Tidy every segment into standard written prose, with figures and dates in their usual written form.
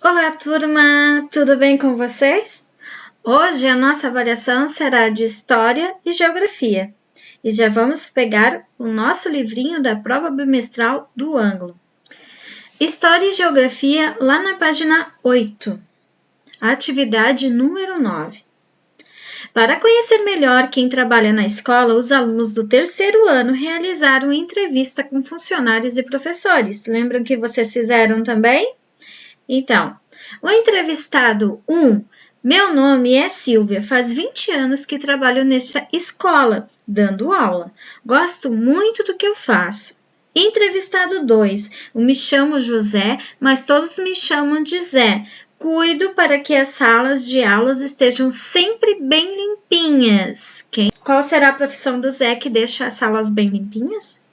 Olá, turma! Tudo bem com vocês? Hoje a nossa avaliação será de História e Geografia. E já vamos pegar o nosso livrinho da prova bimestral do ângulo. História e Geografia, lá na página 8. Atividade número 9. Para conhecer melhor quem trabalha na escola, os alunos do terceiro ano realizaram entrevista com funcionários e professores. Lembram que vocês fizeram também? Então, o entrevistado 1, meu nome é Silvia, faz 20 anos que trabalho nesta escola, dando aula. Gosto muito do que eu faço. Entrevistado 2, me chamo José, mas todos me chamam de Zé. Cuido para que as salas de aulas estejam sempre bem limpinhas. Qual será a profissão do Zé que deixa as salas bem limpinhas?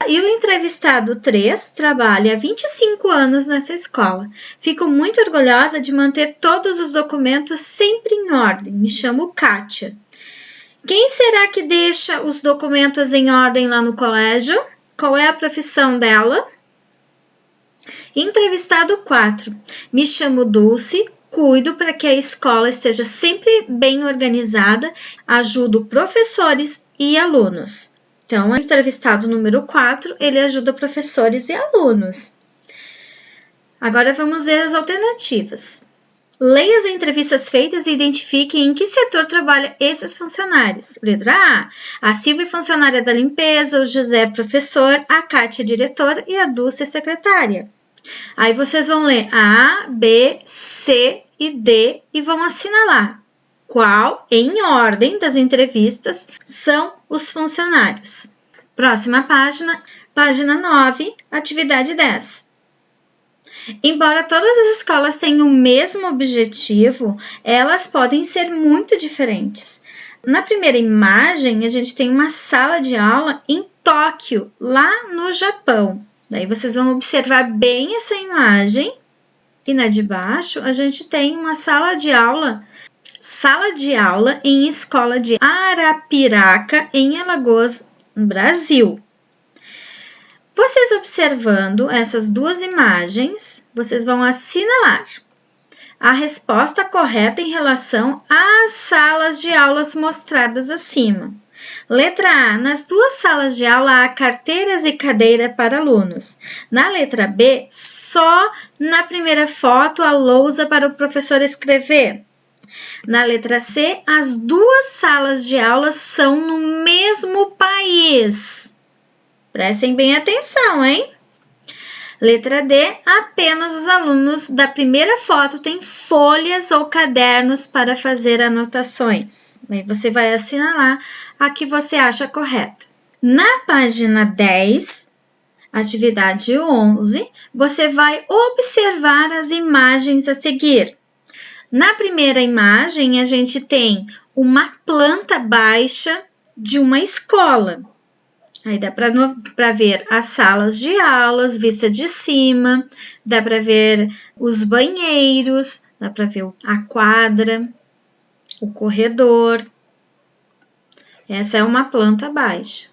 E o entrevistado 3 trabalha há 25 anos nessa escola. Fico muito orgulhosa de manter todos os documentos sempre em ordem. Me chamo Kátia. Quem será que deixa os documentos em ordem lá no colégio? Qual é a profissão dela? Entrevistado 4. Me chamo Dulce. Cuido para que a escola esteja sempre bem organizada. Ajudo professores e alunos. Então, o entrevistado número 4, ele ajuda professores e alunos. Agora vamos ver as alternativas. Leia as entrevistas feitas e identifique em que setor trabalham esses funcionários. Letra A Silvia é funcionária da limpeza, o José é professor, a Kátia é diretora e a Dulce é secretária. Aí vocês vão ler A, B, C e D e vão assinalar qual, em ordem das entrevistas, são os funcionários. Próxima página, página 9, atividade 10. Embora todas as escolas tenham o mesmo objetivo, elas podem ser muito diferentes. Na primeira imagem, a gente tem uma sala de aula em Tóquio, lá no Japão. Daí vocês vão observar bem essa imagem. E na de baixo, a gente tem uma sala de aula em escola de Arapiraca, em Alagoas, no Brasil. Vocês observando essas duas imagens, vocês vão assinalar a resposta correta em relação às salas de aulas mostradas acima. Letra A. Nas duas salas de aula há carteiras e cadeira para alunos. Na letra B, só na primeira foto há lousa para o professor escrever. Na letra C, as duas salas de aula são no mesmo país. Prestem bem atenção, hein? Letra D, apenas os alunos da primeira foto têm folhas ou cadernos para fazer anotações. Aí você vai assinalar a que você acha correta. Na página 10, atividade 11, você vai observar as imagens a seguir. Na primeira imagem, a gente tem uma planta baixa de uma escola. Aí dá para ver as salas de aulas, vista de cima, dá para ver os banheiros, dá para ver a quadra, o corredor. Essa é uma planta baixa.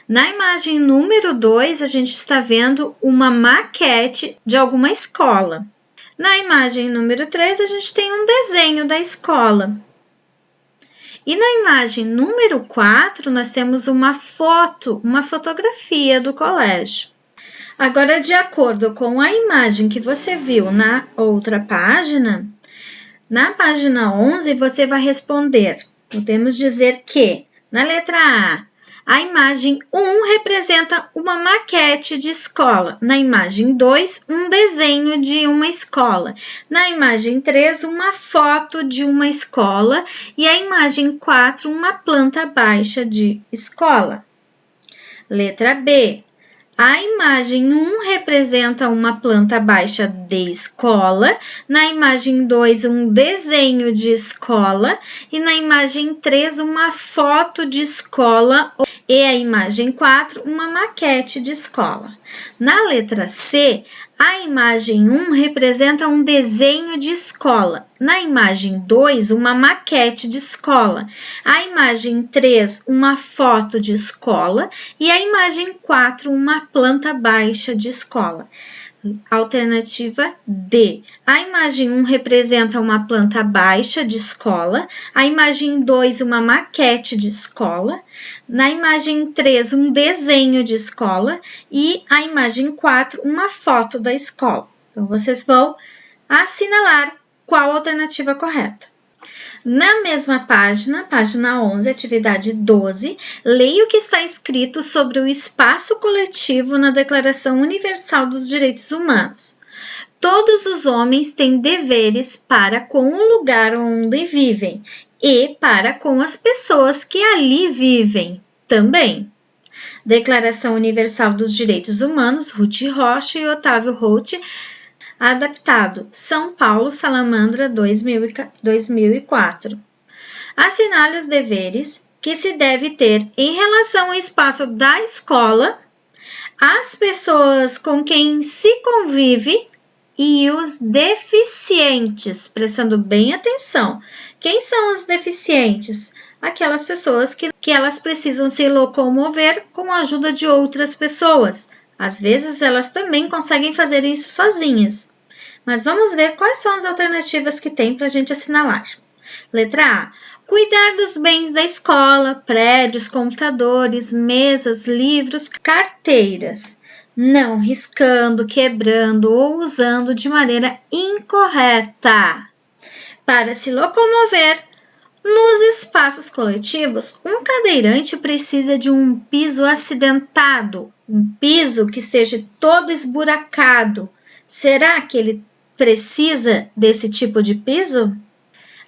Na imagem número 2, a gente está vendo uma maquete de alguma escola. Na imagem número 3, a gente tem um desenho da escola. E na imagem número 4, nós temos uma fotografia do colégio. Agora, de acordo com a imagem que você viu na outra página, na página 11, você vai responder. Podemos dizer que, na letra A imagem 1 representa uma maquete de escola. Na imagem 2, um desenho de uma escola. Na imagem 3, uma foto de uma escola. E a imagem 4, uma planta baixa de escola. Letra B. A imagem 1 representa uma planta baixa de escola, na imagem 2 um desenho de escola e na imagem 3 uma foto de escola e a imagem 4 uma maquete de escola. Na letra C, a imagem 1 representa um desenho de escola, na imagem 2 uma maquete de escola, a imagem 3 uma foto de escola e a imagem 4 uma planta baixa de escola. Alternativa D. A imagem 1 representa uma planta baixa de escola. A imagem 2, uma maquete de escola. Na imagem 3, um desenho de escola. E a imagem 4, uma foto da escola. Então, vocês vão assinalar qual a alternativa correta. Na mesma página, página 11, atividade 12, leia o que está escrito sobre o espaço coletivo na Declaração Universal dos Direitos Humanos. Todos os homens têm deveres para com o lugar onde vivem e para com as pessoas que ali vivem também. Declaração Universal dos Direitos Humanos, Ruth Rocha e Otávio Hout, adaptado, São Paulo, Salamandra, 2004. Assinale os deveres que se deve ter em relação ao espaço da escola, as pessoas com quem se convive e os deficientes, prestando bem atenção. Quem são os deficientes? Aquelas pessoas que elas precisam se locomover com a ajuda de outras pessoas. Às vezes, elas também conseguem fazer isso sozinhas. Mas vamos ver quais são as alternativas que tem para a gente assinalar. Letra A. Cuidar dos bens da escola, prédios, computadores, mesas, livros, carteiras. Não riscando, quebrando ou usando de maneira incorreta. Para se locomover, nos espaços coletivos, um cadeirante precisa de um piso acidentado, um piso que esteja todo esburacado. Será que ele precisa desse tipo de piso?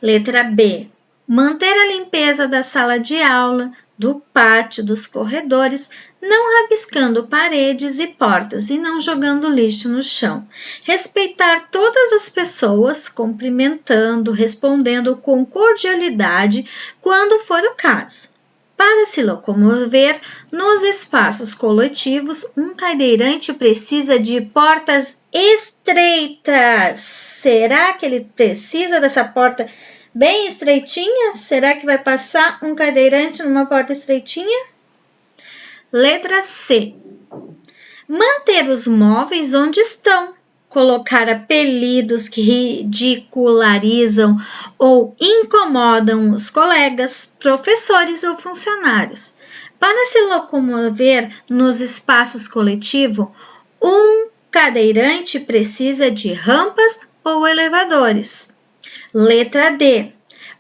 Letra B. Manter a limpeza da sala de aula, do pátio, dos corredores, não rabiscando paredes e portas e não jogando lixo no chão. Respeitar todas as pessoas, cumprimentando, respondendo com cordialidade quando for o caso. Para se locomover nos espaços coletivos, um cadeirante precisa de portas estreitas. Será que ele precisa dessa porta bem estreitinha? Será que vai passar um cadeirante numa porta estreitinha? Letra C. Manter os móveis onde estão. Colocar apelidos que ridicularizam ou incomodam os colegas, professores ou funcionários. Para se locomover nos espaços coletivos, um cadeirante precisa de rampas ou elevadores. Letra D.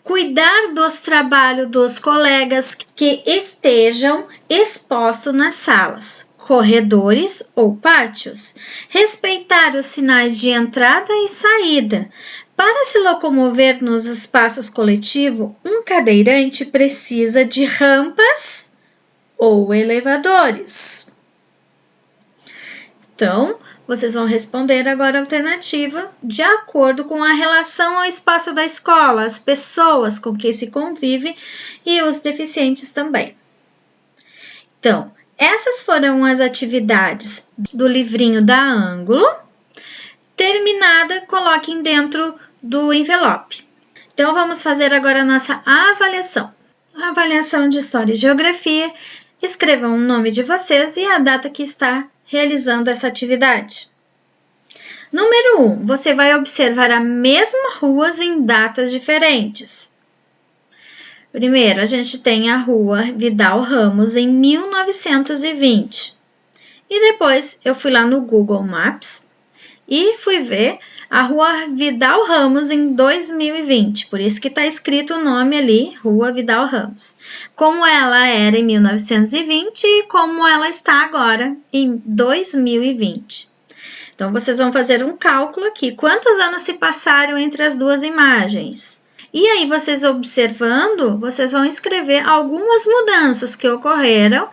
Cuidar dos trabalhos dos colegas que estejam expostos nas salas, corredores ou pátios. Respeitar os sinais de entrada e saída. Para se locomover nos espaços coletivos, um cadeirante precisa de rampas ou elevadores. Então, vocês vão responder agora a alternativa de acordo com a relação ao espaço da escola, as pessoas com quem se convive e os deficientes também. Então, essas foram as atividades do livrinho da Ângulo. Terminada, coloquem dentro do envelope. Então, vamos fazer agora a nossa avaliação. A avaliação de História e Geografia. Escrevam o nome de vocês e a data que está realizando essa atividade. Número 1. Você vai observar a mesma ruas em datas diferentes. Primeiro, a gente tem a Rua Vidal Ramos em 1920. E depois eu fui lá no Google Maps e fui ver a Rua Vidal Ramos em 2020. Por isso que está escrito o nome ali, Rua Vidal Ramos. Como ela era em 1920 e como ela está agora em 2020. Então, vocês vão fazer um cálculo aqui. Quantos anos se passaram entre as duas imagens? E aí, vocês observando, vocês vão escrever algumas mudanças que ocorreram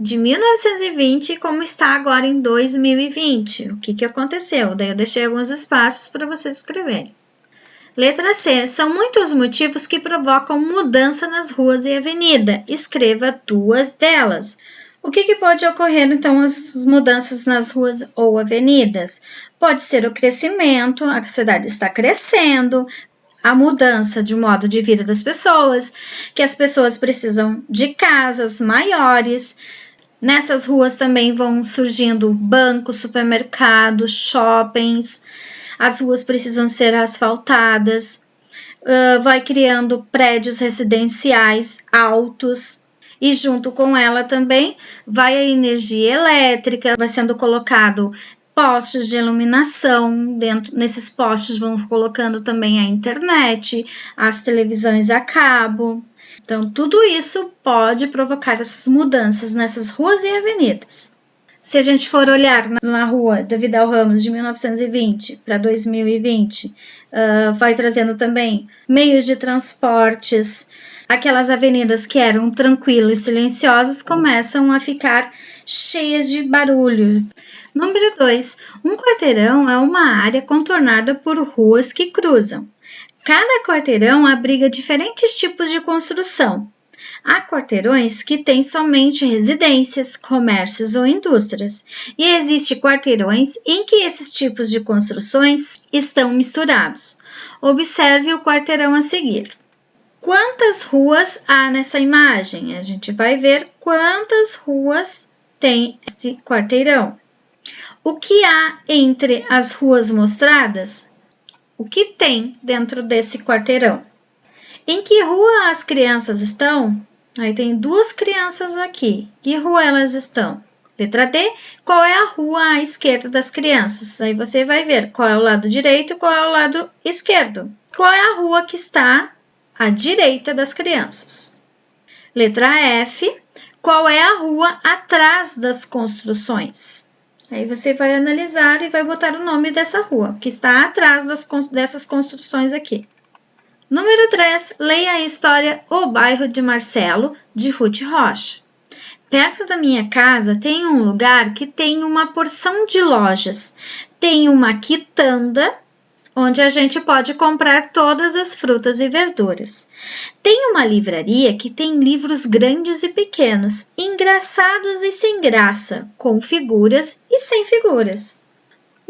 de 1920 como está agora em 2020. O que aconteceu? Daí eu deixei alguns espaços para vocês escreverem. Letra C. São muitos motivos que provocam mudança nas ruas e avenida. Escreva 2 delas. O que pode ocorrer, então, as mudanças nas ruas ou avenidas? Pode ser o crescimento, a cidade está crescendo, a mudança de modo de vida das pessoas, que as pessoas precisam de casas maiores, Nessas ruas também vão surgindo bancos, supermercados, shoppings. As ruas precisam ser asfaltadas. Vai criando prédios residenciais altos. E junto com ela também vai a energia elétrica, vai sendo colocado postes de iluminação, nesses postes vão colocando também a internet, as televisões a cabo. Então, tudo isso pode provocar essas mudanças nessas ruas e avenidas. Se a gente for olhar na rua da Vidal Ramos de 1920 para 2020, vai trazendo também meios de transportes. Aquelas avenidas que eram tranquilas e silenciosas começam a ficar cheias de barulho. Número 2. Um quarteirão é uma área contornada por ruas que cruzam. Cada quarteirão abriga diferentes tipos de construção. Há quarteirões que têm somente residências, comércios ou indústrias, e existem quarteirões em que esses tipos de construções estão misturados. Observe o quarteirão a seguir. Quantas ruas há nessa imagem? A gente vai ver quantas ruas tem esse quarteirão. O que há entre as ruas mostradas? O que tem dentro desse quarteirão? Em que rua as crianças estão? Aí tem duas crianças aqui. Que rua elas estão? Letra D, qual é a rua à esquerda das crianças? Aí você vai ver qual é o lado direito e qual é o lado esquerdo. Qual é a rua que está à direita das crianças? Letra F, qual é a rua atrás das construções? Aí você vai analisar e vai botar o nome dessa rua, que está atrás dessas construções aqui. Número 3, leia a história O Bairro de Marcelo, de Ruth Rocha. Perto da minha casa tem um lugar que tem uma porção de lojas. Tem uma quitanda, onde a gente pode comprar todas as frutas e verduras. Tem uma livraria que tem livros grandes e pequenos, engraçados e sem graça, com figuras e sem figuras.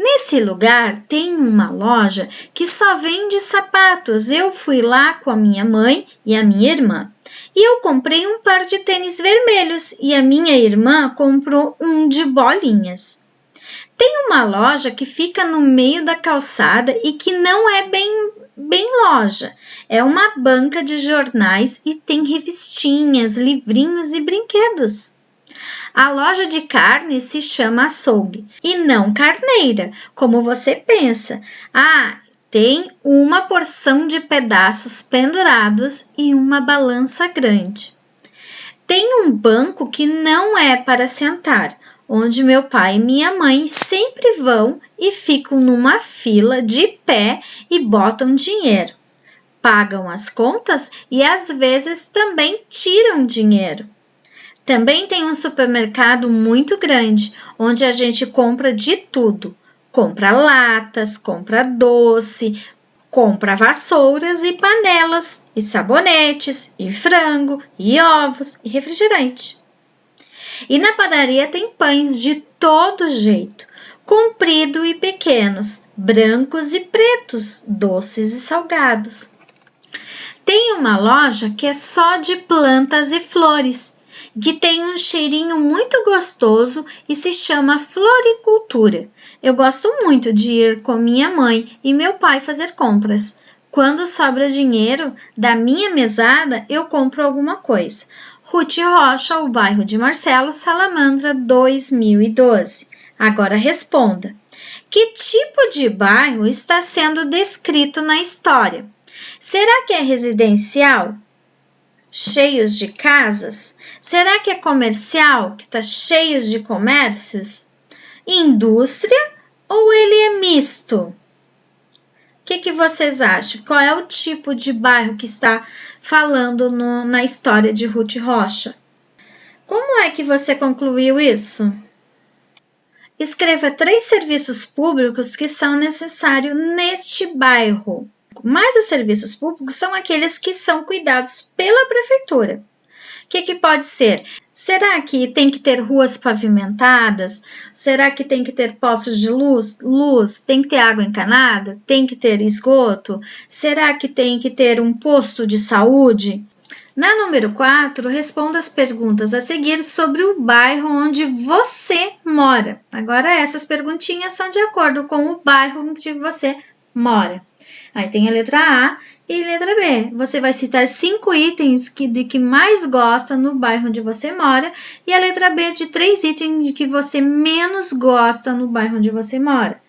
Nesse lugar tem uma loja que só vende sapatos. Eu fui lá com a minha mãe e a minha irmã. E eu comprei um par de tênis vermelhos e a minha irmã comprou um de bolinhas. Tem uma loja que fica no meio da calçada e que não é bem loja. É uma banca de jornais e tem revistinhas, livrinhos e brinquedos. A loja de carne se chama açougue e não carneira, como você pensa. Tem uma porção de pedaços pendurados e uma balança grande. Tem um banco que não é para sentar, onde meu pai e minha mãe sempre vão e ficam numa fila de pé e botam dinheiro. Pagam as contas e às vezes também tiram dinheiro. Também tem um supermercado muito grande, onde a gente compra de tudo. Compra latas, compra doce, compra vassouras e panelas, e sabonetes, e frango, e ovos, e refrigerante. E na padaria tem pães de todo jeito, comprido e pequenos, brancos e pretos, doces e salgados. Tem uma loja que é só de plantas e flores, que tem um cheirinho muito gostoso e se chama Floricultura. Eu gosto muito de ir com minha mãe e meu pai fazer compras. Quando sobra dinheiro da minha mesada, eu compro alguma coisa. Ruth Rocha, O Bairro de Marcelo, Salamandra, 2012. Agora responda. Que tipo de bairro está sendo descrito na história? Será que é residencial? Cheios de casas? Será que é comercial, que está cheio de comércios? Indústria ou ele é misto? O que vocês acham? Qual é o tipo de bairro que está falando na história de Ruth Rocha? Como é que você concluiu isso? Escreva 3 serviços públicos que são necessários neste bairro. Mas os serviços públicos são aqueles que são cuidados pela prefeitura. O que pode ser? Será que tem que ter ruas pavimentadas? Será que tem que ter postos de luz? Tem que ter água encanada? Tem que ter esgoto? Será que tem que ter um posto de saúde? Na número 4, responda as perguntas a seguir sobre o bairro onde você mora. Agora, essas perguntinhas são de acordo com o bairro onde você mora. Aí tem a letra A e letra B. Você vai citar 5 itens de que mais gosta no bairro onde você mora e a letra B de 3 itens de que você menos gosta no bairro onde você mora.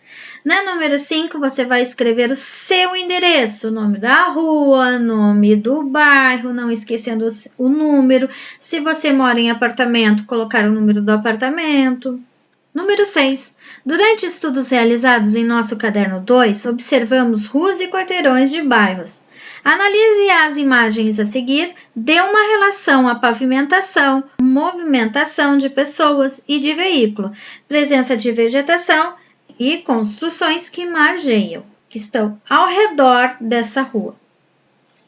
Na número 5, você vai escrever o seu endereço, o nome da rua, nome do bairro, não esquecendo o número. Se você mora em apartamento, colocar o número do apartamento. Número 6. Durante estudos realizados em nosso caderno 2, observamos ruas e quarteirões de bairros. Analise as imagens a seguir, dê uma relação à pavimentação, movimentação de pessoas e de veículo, presença de vegetação e construções que margeiam, que estão ao redor dessa rua.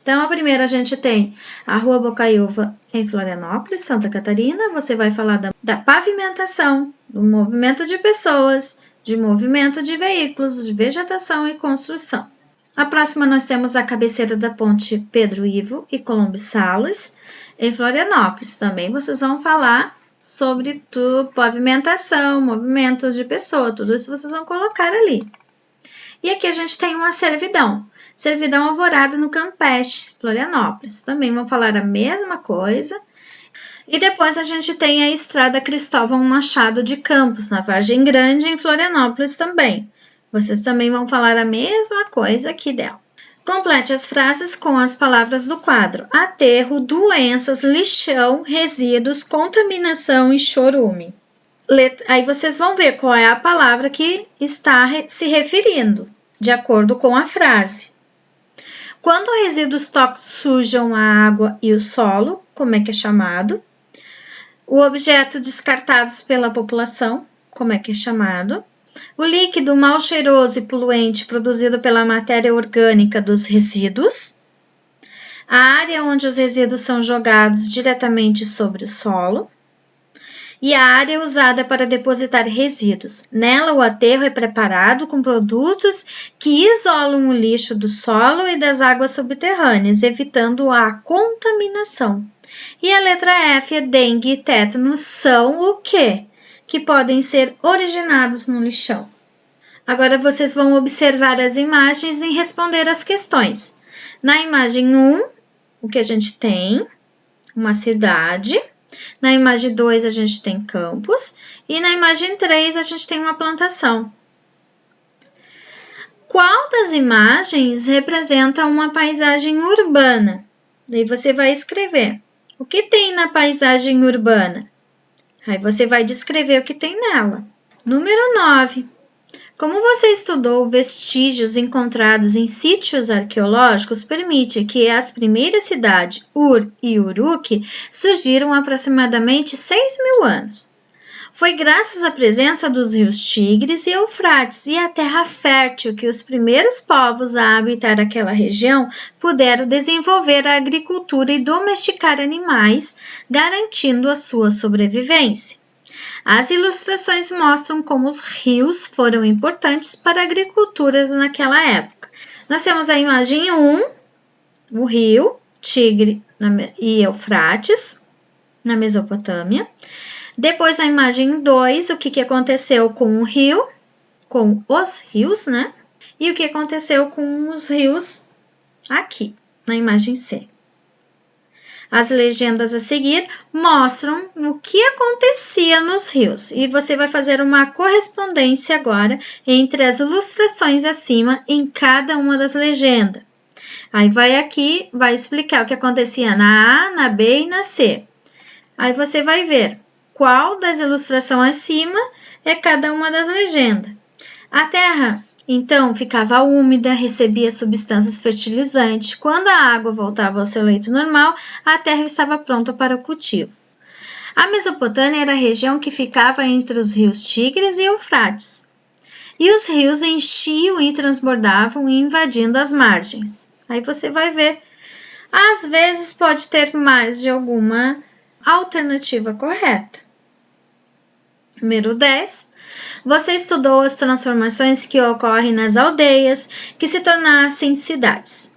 Então, a primeira a gente tem a Rua Bocaiúva em Florianópolis, Santa Catarina. Você vai falar da pavimentação, do movimento de pessoas, de movimento de veículos, de vegetação e construção. A próxima nós temos a cabeceira da ponte Pedro Ivo e Colombo Salles, em Florianópolis. Também vocês vão falar sobre pavimentação, movimento de pessoa, tudo isso vocês vão colocar ali. E aqui a gente tem uma servidão Alvorada no Campeche, Florianópolis. Também vão falar a mesma coisa. E depois a gente tem a Estrada Cristóvão Machado de Campos, na Vargem Grande, em Florianópolis também. Vocês também vão falar a mesma coisa aqui dela. Complete as frases com as palavras do quadro: aterro, doenças, lixão, resíduos, contaminação e chorume. Aí vocês vão ver qual é a palavra que está se referindo, de acordo com a frase. Quando resíduos tóxicos sujam a água e o solo, como é que é chamado? O objeto descartados pela população, como é que é chamado? O líquido mal cheiroso e poluente produzido pela matéria orgânica dos resíduos. A área onde os resíduos são jogados diretamente sobre o solo. E a área usada para depositar resíduos. Nela, o aterro é preparado com produtos que isolam o lixo do solo e das águas subterrâneas, evitando a contaminação. E a letra F, dengue e tétano, são o quê? Que podem ser originados no lixão. Agora, vocês vão observar as imagens e responder as questões. Na imagem 1, o que a gente tem? Uma cidade. Na imagem 2, a gente tem campos. E na imagem 3, a gente tem uma plantação. Qual das imagens representa uma paisagem urbana? Daí você vai escrever. O que tem na paisagem urbana? Aí você vai descrever o que tem nela. Número 9. Como você estudou vestígios encontrados em sítios arqueológicos, permite que as primeiras cidades, Ur e Uruk, surgiram há aproximadamente 6.000 anos. Foi graças à presença dos rios Tigres e Eufrates e à terra fértil que os primeiros povos a habitar aquela região puderam desenvolver a agricultura e domesticar animais, garantindo a sua sobrevivência. As ilustrações mostram como os rios foram importantes para a agricultura naquela época. Nós temos a imagem 1, o rio Tigre e Eufrates, na Mesopotâmia. Depois, a imagem 2, o que aconteceu com o rio, com os rios, né? E o que aconteceu com os rios aqui, na imagem C. As legendas a seguir mostram o que acontecia nos rios e você vai fazer uma correspondência agora entre as ilustrações acima em cada uma das legendas. Aí vai explicar o que acontecia na A, na B e na C. Aí você vai ver qual das ilustrações acima é cada uma das legendas. A terra então ficava úmida, recebia substâncias fertilizantes. Quando a água voltava ao seu leito normal, a terra estava pronta para o cultivo. A Mesopotâmia era a região que ficava entre os rios Tigres e Eufrates. E os rios enchiam e transbordavam, invadindo as margens. Aí você vai ver. Às vezes pode ter mais de alguma alternativa correta. Número 10. Você estudou as transformações que ocorrem nas aldeias que se tornassem cidades.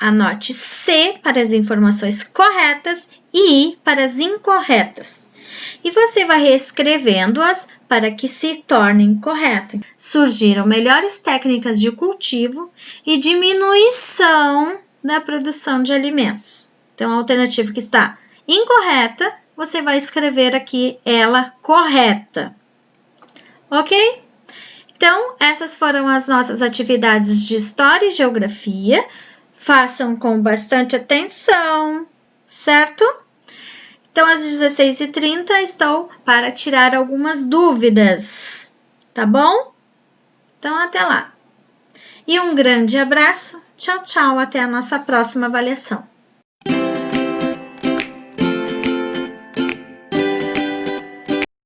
Anote C para as informações corretas e I para as incorretas. E você vai reescrevendo-as para que se tornem corretas. Surgiram melhores técnicas de cultivo e diminuição da produção de alimentos. Então, a alternativa que está incorreta, você vai escrever aqui ela correta. Ok? Então, essas foram as nossas atividades de História e Geografia. Façam com bastante atenção, certo? Então, às 16h30, estou para tirar algumas dúvidas, tá bom? Então, até lá. E um grande abraço. Tchau, tchau. Até a nossa próxima avaliação.